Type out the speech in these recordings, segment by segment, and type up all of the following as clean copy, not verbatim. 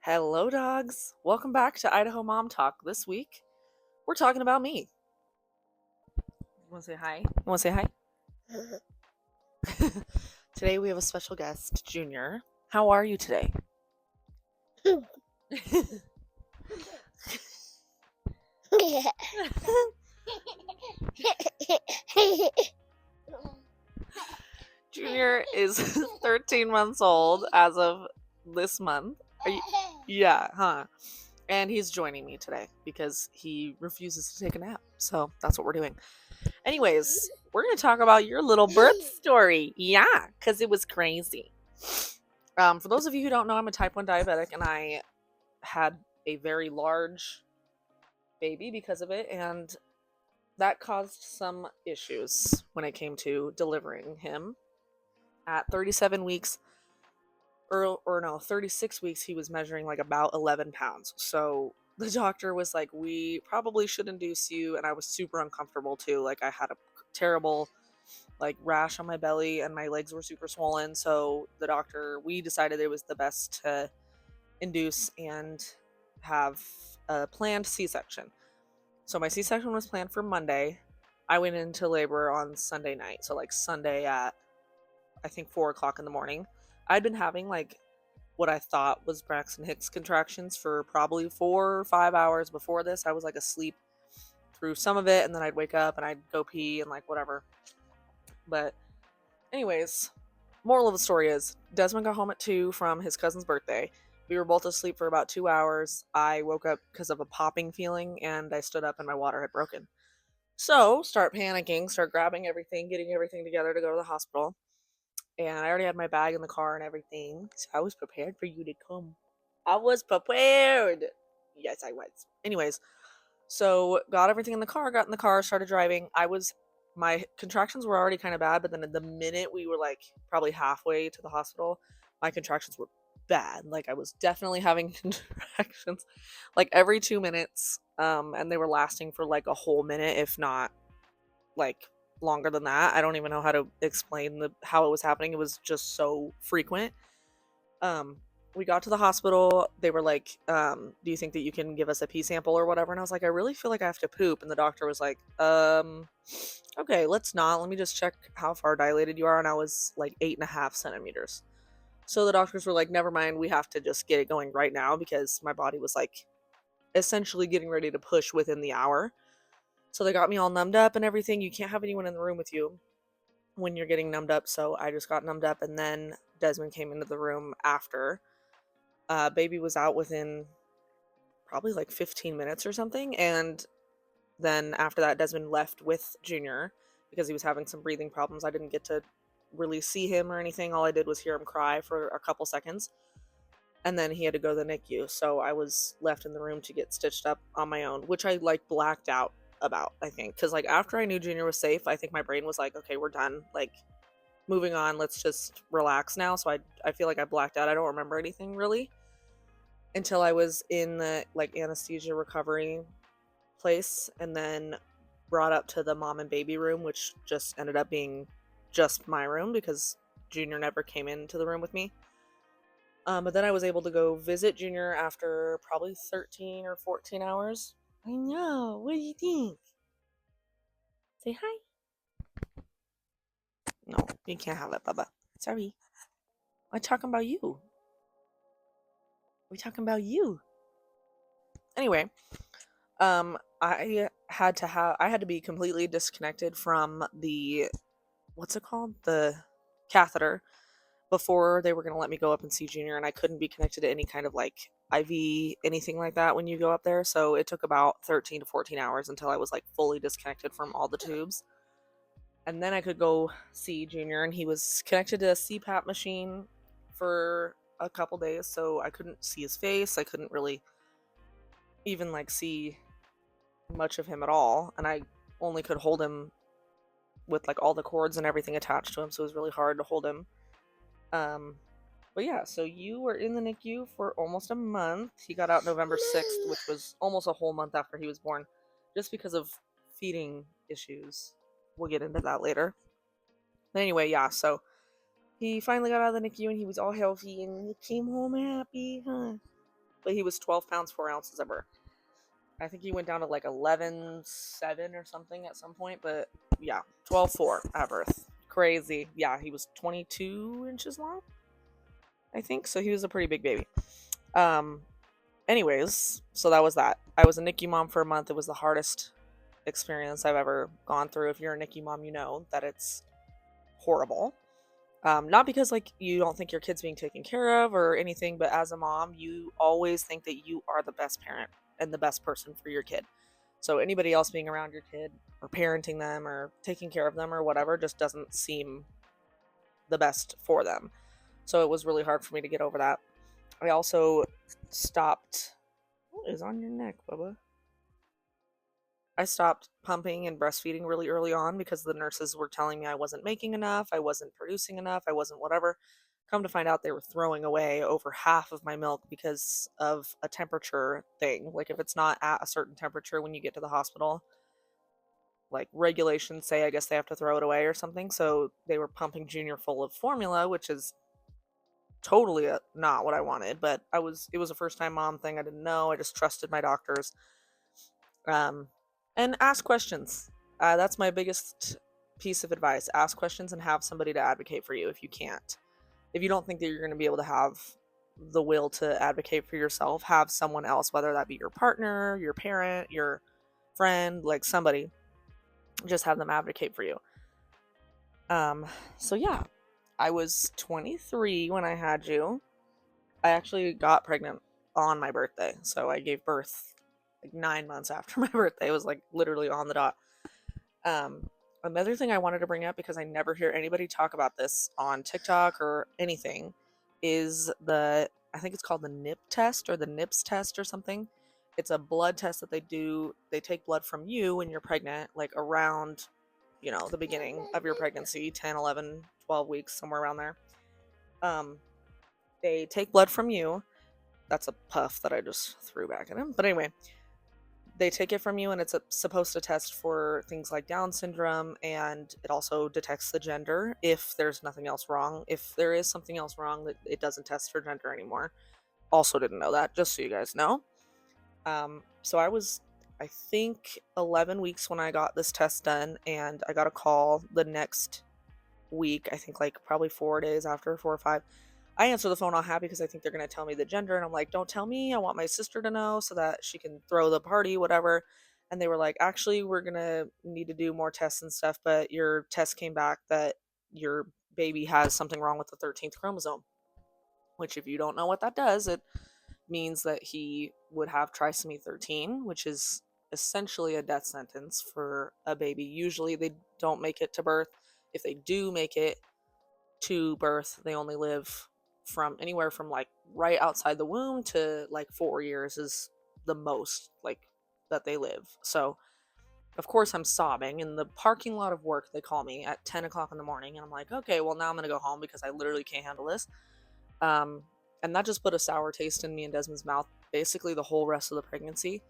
Hello, dogs. Welcome back to Idaho Mom Talk. This week, we're talking about me. You want to say hi? You want to say hi? Today, we have a special guest, Junior. How are you today? Junior is 13 months old as of this month. Yeah, huh? And he's joining me today because he refuses to take a nap. So that's what we're doing. Anyways, we're going to talk about your little birth story. Yeah, because it was crazy. For those of you who don't know, I'm a type 1 diabetic and I had a very large baby because of it. And that caused some issues when it came to delivering him. At 37 weeks, or no, 36 weeks, he was measuring like about 11 pounds. So the doctor was like, we probably should induce you. And I was super uncomfortable too. Like, I had a terrible rash on my belly and my legs were super swollen. So we decided it was the best to induce and have a planned C-section. So my C-section was planned for Monday. I went into labor on Sunday night. So like Sunday at, I think, 4 o'clock in the morning. I'd been having what I thought was Braxton Hicks contractions for probably 4 or 5 hours before this. I was like asleep through some of it, and then I'd wake up and I'd go pee and whatever. But anyways, moral of the story is Desmond got home at 2 from his cousin's birthday. We were both asleep for about 2 hours. I woke up because of a popping feeling, and I stood up and my water had broken. So start panicking, start grabbing everything, getting everything together to go to the hospital. And I already had my bag in the car and everything. So I was prepared for you to come. I was prepared. Yes, I was. Anyways, so got everything in the car, got in the car, started driving. My contractions were already kind of bad, but then the minute we were probably halfway to the hospital, my contractions were bad. I was definitely having contractions every 2 minutes. And they were lasting for a whole minute, if not like longer than that. I don't even know how to explain how it was happening. It was just so frequent. We got to the hospital. They were like, do you think that you can give us a pee sample or whatever? And I was like, I really feel like I have to poop. And the doctor was like, okay, let's not. Let me just check how far dilated you are. And I was like 8.5 centimeters. So the doctors were like, never mind. We have to just get it going right now because my body was essentially getting ready to push within the hour. So they got me all numbed up and everything. You can't have anyone in the room with you when you're getting numbed up. So I just got numbed up, and then Desmond came into the room after. Baby was out within probably 15 minutes or something. And then after that, Desmond left with Junior because he was having some breathing problems. I didn't get to really see him or anything. All I did was hear him cry for a couple seconds. And then he had to go to the NICU. So I was left in the room to get stitched up on my own, which I blacked out about, I think. Because after I knew Junior was safe, I think my brain was like, okay, we're done. Moving on. Let's just relax now. So I feel like I blacked out. I don't remember anything really until I was in the anesthesia recovery place, and then brought up to the mom and baby room, which just ended up being just my room because Junior never came into the room with me. But then I was able to go visit Junior after probably 13 or 14 hours. I know. What do you think? Say hi. No, you can't have it, Bubba. Sorry. I'm talking about you. We're talking about you. Anyway, I had to be completely disconnected from the, what's it called? The catheter before they were going to let me go up and see Junior, and I couldn't be connected to any kind of IV, anything like that when you go up there. So it took about 13 to 14 hours until I was fully disconnected from all the tubes. And then I could go see Junior, and he was connected to a CPAP machine for a couple days, so I couldn't see his face. I couldn't really even see much of him at all, and I only could hold him with all the cords and everything attached to him, so it was really hard to hold him. But yeah, so you were in the NICU for almost a month. He got out November 6th, which was almost a whole month after he was born, just because of feeding issues. We'll get into that later. But anyway, yeah, so he finally got out of the NICU and he was all healthy and he came home happy, huh? but he was 12 pounds 4 ounces at birth. I think he went down to like 11.7 or something at some point, but yeah, 12.4 at birth. Crazy. Yeah, he was 22 inches long, I think. So he was a pretty big baby. Anyways, so that was that. I was a NICU mom for a month. It was the hardest experience I've ever gone through. If you're a NICU mom, you know that it's horrible. Not because like you don't think your kid's being taken care of or anything, but as a mom, you always think that you are the best parent and the best person for your kid. So anybody else being around your kid or parenting them or taking care of them or whatever just doesn't seem the best for them. So it was really hard for me to get over that. I also stopped. What is on your neck, Bubba? I stopped pumping and breastfeeding really early on because the nurses were telling me I wasn't making enough, I wasn't producing enough, I wasn't whatever. Come to find out, they were throwing away over half of my milk because of a temperature thing. Like, if it's not at a certain temperature when you get to the hospital, like regulations say, I guess they have to throw it away or something. So they were pumping Junior full of formula, which is totally not what I wanted. But it was a first time mom thing. I didn't know. I just trusted my doctors. Um, and ask questions. That's my biggest piece of advice. Ask questions and have somebody to advocate for you if you can't. If you don't think that you're going to be able to have the will to advocate for yourself, have someone else, whether that be your partner, your parent, your friend, like somebody, just have them advocate for you. So yeah, I was 23 when I had you. I actually got pregnant on my birthday. So I gave birth like 9 months after my birthday. It was like literally on the dot. Another thing I wanted to bring up, because I never hear anybody talk about this on TikTok or anything, is I think it's called the NIP test or the NIPS test or something. It's a blood test that they do. They take blood from you when you're pregnant, like around, the beginning of your pregnancy, 10, 11, 12 weeks, somewhere around there. They take blood from you. That's a puff that I just threw back at him. But anyway, they take it from you, and it's supposed to test for things like Down syndrome, and it also detects the gender if there's nothing else wrong. If there is something else wrong, that it doesn't test for gender anymore. Also didn't know that, just so you guys know. So I was, I think, 11 weeks when I got this test done, and I got a call the next week. I think like probably 4 days after, 4 or 5. I answer the phone all happy because I think they're going to tell me the gender. And I'm like, don't tell me. I want my sister to know so that she can throw the party, whatever. And they were like, actually, we're going to need to do more tests and stuff. But your test came back that your baby has something wrong with the 13th chromosome. Which, if you don't know what that does, it means that he would have trisomy 13, which is essentially a death sentence for a baby. Usually they don't make it to birth. If they do make it to birth, they only live from anywhere from like right outside the womb to like 4 years is the most like that they live. So of course I'm sobbing in the parking lot of work. They call me at 10 o'clock in the morning, and I'm like, okay, well, now I'm gonna go home because I literally can't handle this. And that just put a sour taste in me and Desmond's mouth basically the whole rest of the pregnancy.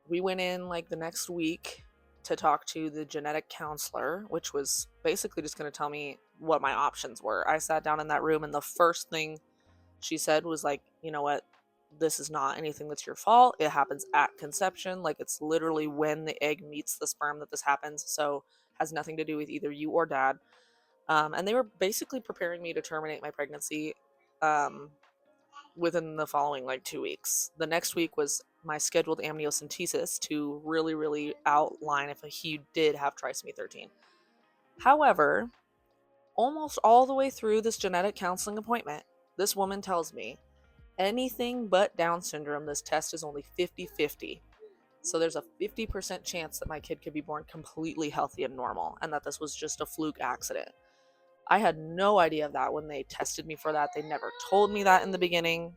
We went in like the next week to talk to the genetic counselor, which was basically just going to tell me what my options were. I sat down in that room, and the first thing she said was like, you know what? This is not anything that's your fault. It happens at conception. Like, it's literally when the egg meets the sperm that this happens. So has nothing to do with either you or dad. And they were basically preparing me to terminate my pregnancy within the following like 2 weeks. The next week was my scheduled amniocentesis to really, really outline if he did have trisomy 13. However, almost all the way through this genetic counseling appointment, this woman tells me anything but Down syndrome, this test is only 50-50. So there's a 50% chance that my kid could be born completely healthy and normal, and that this was just a fluke accident. I had no idea of that when they tested me for that. They never told me that in the beginning.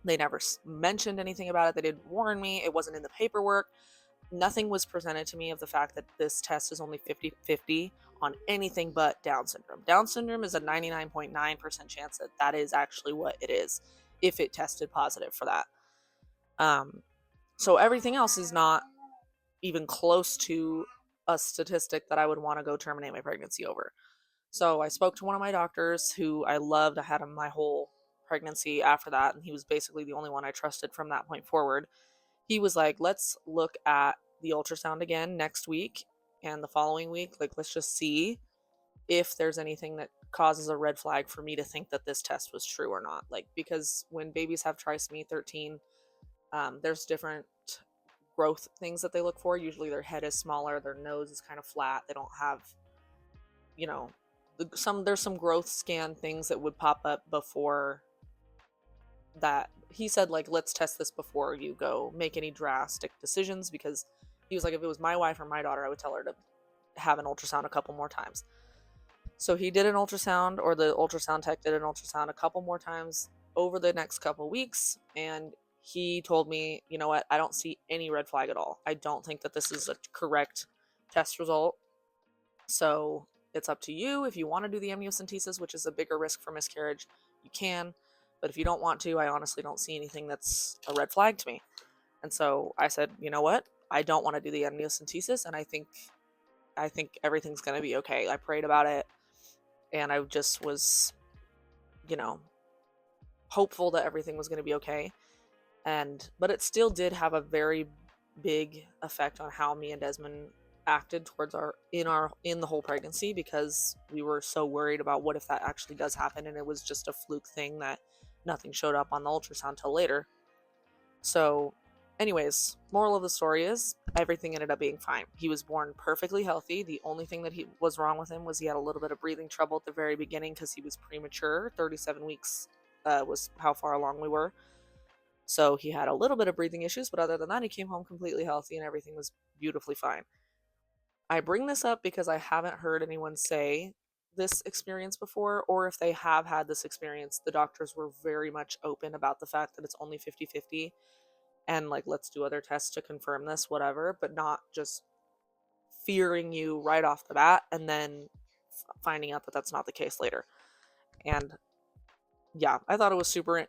They never mentioned anything about it. They didn't warn me. It wasn't in the paperwork. Nothing was presented to me of the fact that this test is only 50-50 on anything but Down syndrome. Down syndrome is a 99.9% chance that that is actually what it is if it tested positive for that. So everything else is not even close to a statistic that I would want to go terminate my pregnancy over. So I spoke to one of my doctors who I loved. I had him my whole pregnancy after that, and he was basically the only one I trusted from that point forward. He was like, let's look at the ultrasound again next week and the following week. Like, let's just see if there's anything that causes a red flag for me to think that this test was true or not. Like, because when babies have trisomy 13, there's different growth things that they look for. Usually their head is smaller, their nose is kind of flat, they don't have, you know, there's some growth scan things that would pop up before that. He said, like, let's test this before you go make any drastic decisions, because he was like, if it was my wife or my daughter, I would tell her to have an ultrasound a couple more times. So he did an ultrasound, or the ultrasound tech did an ultrasound a couple more times over the next couple weeks, and he told me, you know what, I don't see any red flag at all. I don't think that this is a correct test result. So it's up to you. If you want to do the amniocentesis, which is a bigger risk for miscarriage, you can. But if you don't want to, I honestly don't see anything that's a red flag to me. And so I said, you know what, I don't want to do the amniocentesis, and I think everything's going to be okay. I prayed about it, and I just was, you know, hopeful that everything was going to be okay. But it still did have a very big effect on how me and Desmond acted towards in the whole pregnancy, because we were so worried about what if that actually does happen, and it was just a fluke thing that nothing showed up on the ultrasound till later. So anyways, moral of the story is everything ended up being fine. He was born perfectly healthy. The only thing that he was wrong with him was he had a little bit of breathing trouble at the very beginning because he was premature. 37 weeks was how far along we were. So he had a little bit of breathing issues, but other than that, he came home completely healthy and everything was beautifully fine. I bring this up because I haven't heard anyone say this experience before, or if they have had this experience, the doctors were very much open about the fact that it's only 50-50 and like, let's do other tests to confirm this, whatever, but not just fearing you right off the bat and then finding out that that's not the case later. And yeah, I thought it was super,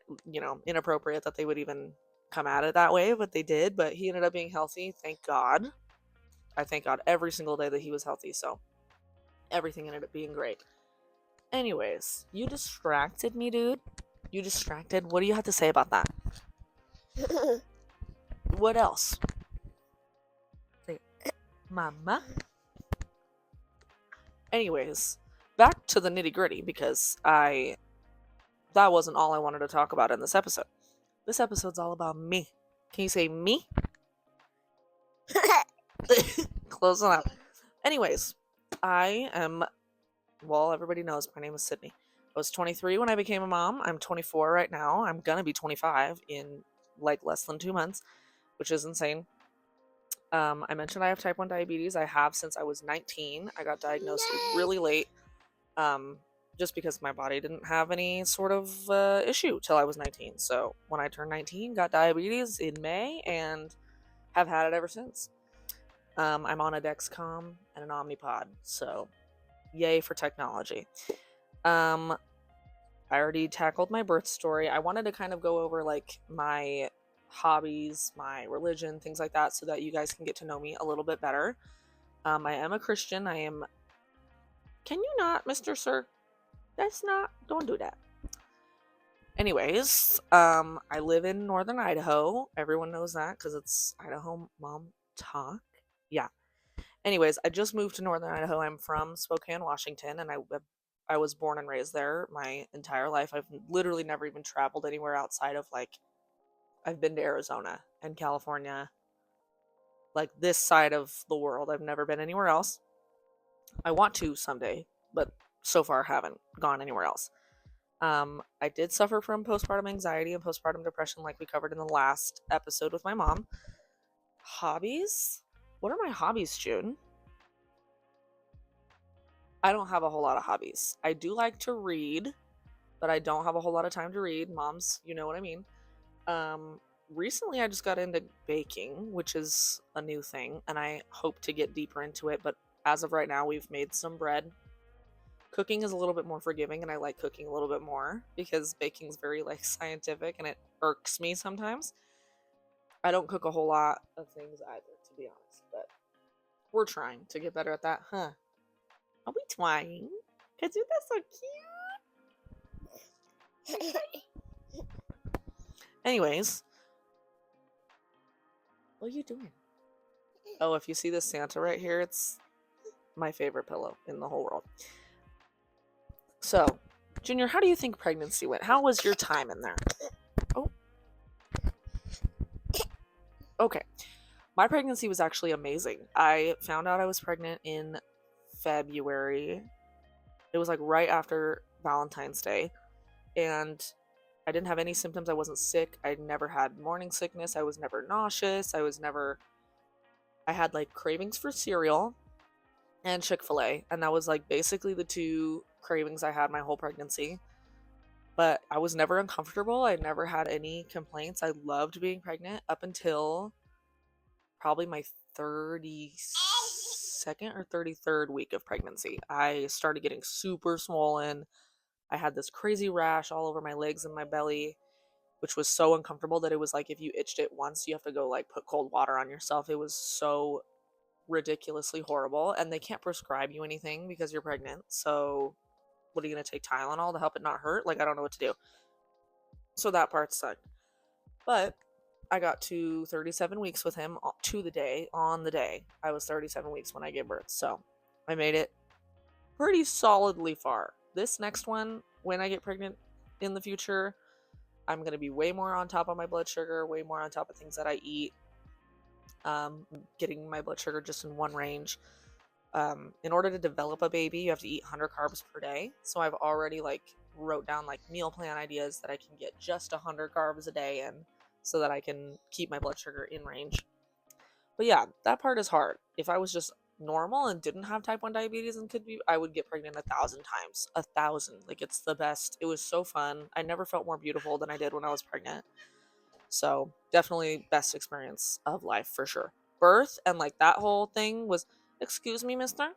inappropriate that they would even come at it that way, but they did. But he ended up being healthy, thank God. I thank God every single day that he was healthy, so everything ended up being great. Anyways, you distracted me, dude. You distracted. What do you have to say about that? What else? Say, Mama. Anyways, back to the nitty gritty, because that wasn't all I wanted to talk about in this episode. This episode's all about me. Can you say me? Close enough. Anyways, everybody knows my name is Sydney. I was 23 when I became a mom. I'm 24 right now. I'm gonna be 25 in like less than 2 months, which is insane. I mentioned I have type 1 diabetes. I have since I was 19. I got diagnosed really late, just because my body didn't have any sort of issue till I was 19. So when I turned 19, got diabetes in May and have had it ever since. I'm on a Dexcom and an Omnipod, so yay for technology. I already tackled my birth story. I wanted to kind of go over like my hobbies, my religion, things like that, so that you guys can get to know me a little bit better. I am a Christian. Can you not, Mr. Sir? Don't do that. Anyways, I live in northern Idaho. Everyone knows that because it's Idaho Mom Talk. Yeah. Anyways, I just moved to northern Idaho. I'm from Spokane, Washington, and I was born and raised there my entire life. I've literally never even traveled anywhere outside of I've been to Arizona and California, like this side of the world. I've never been anywhere else. I want to someday, but so far haven't gone anywhere else. I did suffer from postpartum anxiety and postpartum depression, like we covered in the last episode with my mom. Hobbies? What are my hobbies, June? I don't have a whole lot of hobbies. I do like to read, but I don't have a whole lot of time to read. Moms, you know what I mean. Recently I just got into baking, which is a new thing, and I hope to get deeper into it, but as of right now, we've made some bread. Cooking is a little bit more forgiving, and I like cooking a little bit more because baking is very scientific, and it irks me sometimes. I don't cook a whole lot of things either, to be honest, but we're trying to get better at that, huh? Are we trying? Because you're so cute. Anyways, what are you doing? Oh, if you see this Santa right here, it's my favorite pillow in the whole world. So, Junior, how do you think pregnancy went? How was your time in there? Oh, okay. My pregnancy was actually amazing. I found out I was pregnant in February. It was like right after Valentine's Day. And I didn't have any symptoms. I wasn't sick. I never had morning sickness. I was never nauseous. I had like cravings for cereal and Chick-fil-A. And that was like basically the two cravings I had my whole pregnancy. But I was never uncomfortable. I never had any complaints. I loved being pregnant up until probably my 32nd or 33rd week of pregnancy. I started getting super swollen. I had this crazy rash all over my legs and my belly, which was so uncomfortable that it was like if you itched it once, you have to go like put cold water on yourself. It was so ridiculously horrible, and they can't prescribe you anything because you're pregnant. So, what are you going to take Tylenol to help it not hurt? Like, I don't know what to do. So that part sucked. But I got to 37 weeks with him to the day. On the day, I was 37 weeks when I gave birth. So, I made it pretty solidly far. This next one, when I get pregnant in the future, I'm going to be way more on top of my blood sugar, way more on top of things that I eat. Getting my blood sugar just in one range. In order to develop a baby, you have to eat 100 carbs per day. So I've already like wrote down like meal plan ideas that I can get just 100 carbs a day in so that I can keep my blood sugar in range. But yeah, that part is hard. If I was just normal and didn't have type 1 diabetes and could be, I would get pregnant 1,000 times. 1,000. Like, it's the best. It was so fun. I never felt more beautiful than I did when I was pregnant. So definitely best experience of life for sure. Birth and like that whole thing was, excuse me, mister?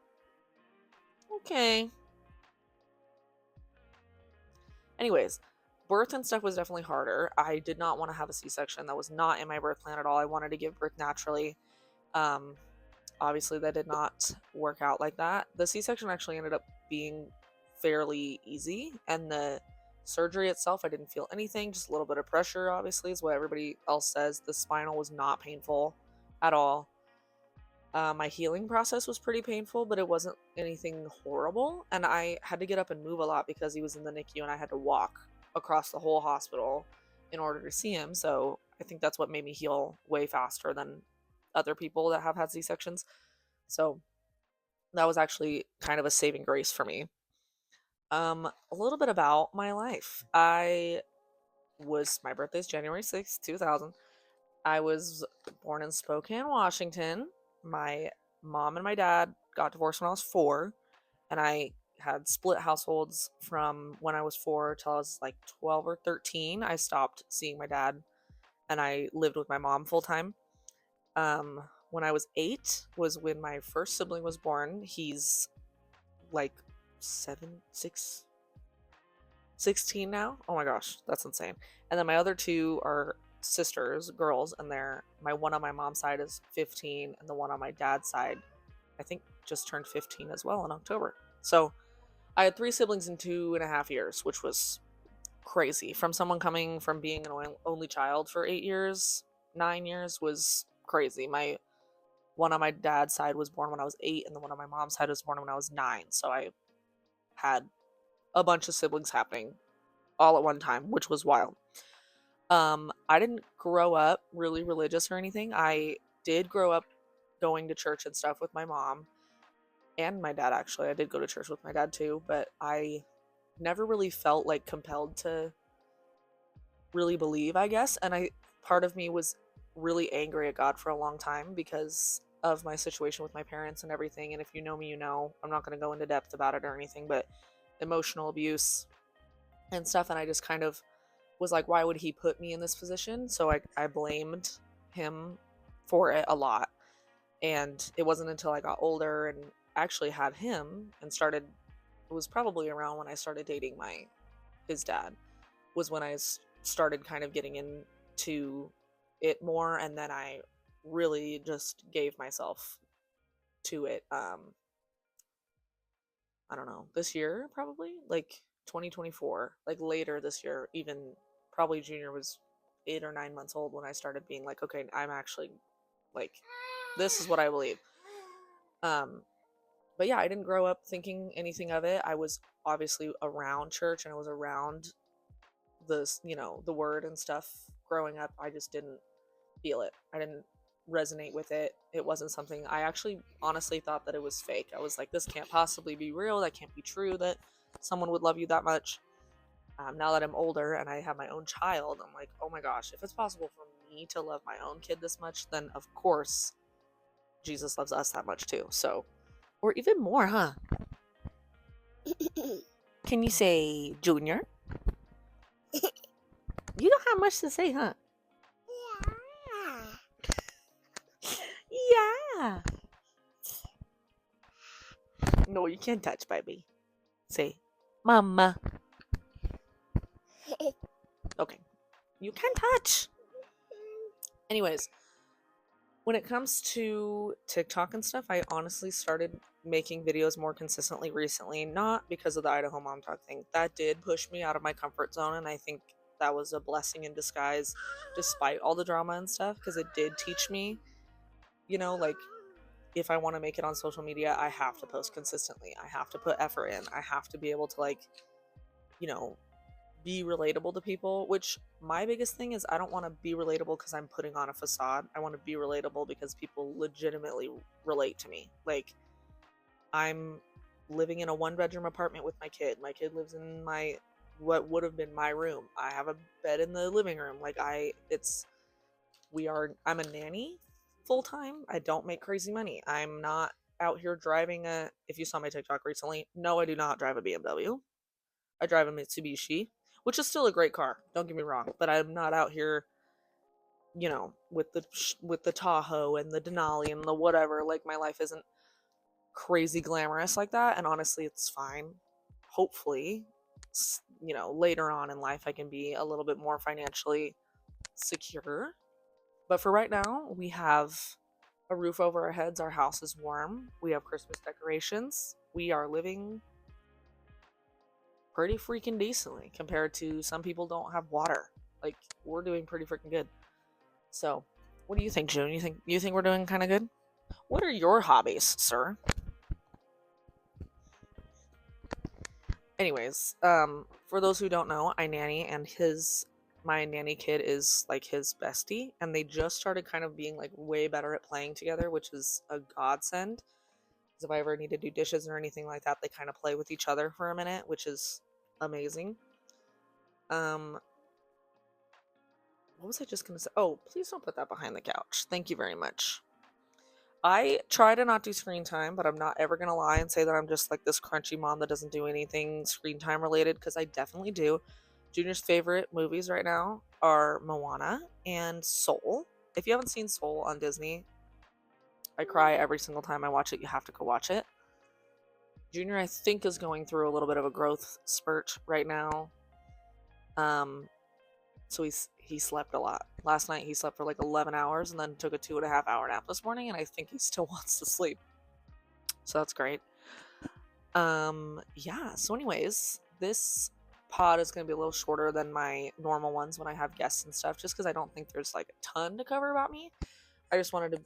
Okay. Anyways, birth and stuff was definitely harder. I did not want to have a C-section. That was not in my birth plan at all. I wanted to give birth naturally. Um, Obviously, that did not work out like that. The C-section actually ended up being fairly easy, and the surgery itself, I didn't feel anything, just a little bit of pressure, obviously, is what everybody else says. The spinal was not painful at all. My healing process was pretty painful, but it wasn't anything horrible. And I had to get up and move a lot because he was in the NICU and I had to walk across the whole hospital in order to see him. So I think that's what made me heal way faster than other people that have had C-sections. So that was actually kind of a saving grace for me. A little bit about my life. My birthday's January 6th, 2000. I was born in Spokane, Washington. My mom and my dad got divorced when I was 4, and I had split households from when I was 4 till I was like 12 or 13. I stopped seeing my dad and I lived with my mom full time. When I was 8 was when my first sibling was born. He's like 16 now. Oh my gosh, that's insane. And then my other two are sisters, girls, and one on my mom's side is 15, and the one on my dad's side, I think, just turned 15 as well in October. So I had 3 siblings in 2.5 years, which was crazy. From someone coming from being an only child for 8 years, 9 years was crazy. My one on my dad's side was born when I was 8, and the one on my mom's side was born when I was 9. So I had a bunch of siblings happening all at one time, which was wild. I didn't grow up really religious or anything. I did grow up going to church and stuff with my mom and my dad, actually. I did go to church with my dad too, but I never really felt like compelled to really believe, I guess. And part of me was really angry at God for a long time because of my situation with my parents and everything. And if you know me, you know, I'm not going to go into depth about it or anything, but emotional abuse and stuff. And I just kind of was like, why would he put me in this position? So I blamed him for it a lot. And it wasn't until I got older and actually had him and started, it was probably around when I started dating his dad, was when I started kind of getting into it more. And then I really just gave myself to it. I don't know, this year, probably like 2024, like later this year, even probably Junior was 8 or 9 months old when I started being like, okay, I'm actually like, this is what I believe. But yeah, I didn't grow up thinking anything of it. I was obviously around church and I was around the word and stuff growing up. I just didn't feel it. I didn't resonate with it. It wasn't something I actually honestly thought that it was fake. I was like, this can't possibly be real. That can't be true that someone would love you that much. Now that I'm older and I have my own child, I'm like, oh my gosh, if it's possible for me to love my own kid this much, then of course Jesus loves us that much too. So, or even more, huh? Can you say Junior? You don't have much to say, huh? Yeah. No, you can't touch, baby. Say, Mama. Okay. You can touch. Anyways, when it comes to TikTok and stuff, I honestly started making videos more consistently recently, not because of the Idaho Mom Talk thing. That did push me out of my comfort zone, and I think that was a blessing in disguise, despite all the drama and stuff, because it did teach me, like, if I want to make it on social media, I have to post consistently. I have to put effort in. I have to be able to, like, be relatable to people, which my biggest thing is I don't want to be relatable because I'm putting on a facade. I want to be relatable because people legitimately relate to me. Like, I'm living in a 1-bedroom apartment with my kid. My kid lives in what would have been my room. I have a bed in the living room. Like, I'm a nanny full time. I don't make crazy money. I'm not out here driving if you saw my TikTok recently, no, I do not drive a BMW. I drive a Mitsubishi, which is still a great car. Don't get me wrong, but I'm not out here, with the Tahoe and the Denali and the whatever. Like, my life isn't crazy glamorous like that, and honestly, it's fine. Hopefully, later on in life, I can be a little bit more financially secure. But for right now, we have a roof over our heads. Our house is warm. We have Christmas decorations. We are living pretty freaking decently compared to some people don't have water. Like, we're doing pretty freaking good. So, what do you think, June? You think we're doing kind of good? What are your hobbies, sir? Anyways, for those who don't know, I nanny, and my nanny kid is like his bestie, and they just started kind of being like way better at playing together, which is a godsend. Because if I ever need to do dishes or anything like that, they kind of play with each other for a minute, which is amazing. What was I just gonna say? Oh, please don't put that behind the couch. Thank you very much. I try to not do screen time, but I'm not ever gonna lie and say that I'm just like this crunchy mom that doesn't do anything screen time related, because I definitely do. Junior's favorite movies right now are Moana and Soul. If you haven't seen Soul on Disney, I cry every single time I watch it. You have to go watch it. Junior, I think, is going through a little bit of a growth spurt right now. So he slept a lot. Last night he slept for like 11 hours and then took a 2.5 hour nap this morning, and I think he still wants to sleep. So that's great. Yeah. So anyways, this pod is going to be a little shorter than my normal ones when I have guests and stuff, just because I don't think there's like a ton to cover about me. I just wanted to,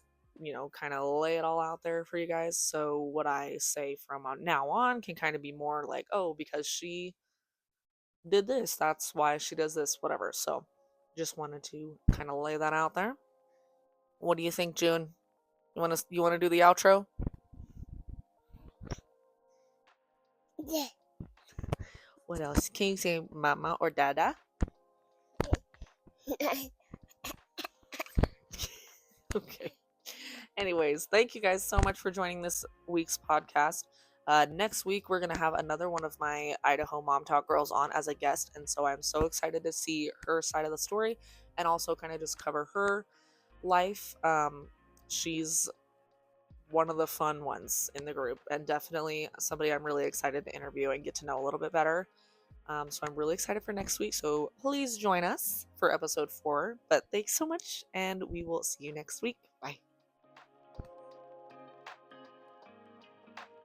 kind of lay it all out there for you guys. So what I say from now on can kind of be more like, oh, because she did this, that's why she does this, whatever. So just wanted to kind of lay that out there. What do you think, June? You want to do the outro? Yeah. What else? Can you say mama or dada? Okay. Anyways, thank you guys so much for joining this week's podcast. Next week, we're going to have another one of my Idaho Mom Talk girls on as a guest. And so I'm so excited to see her side of the story and also kind of just cover her life. She's one of the fun ones in the group, and definitely somebody I'm really excited to interview and get to know a little bit better. So I'm really excited for next week. So please join us for episode 4. But thanks so much, and we will see you next week.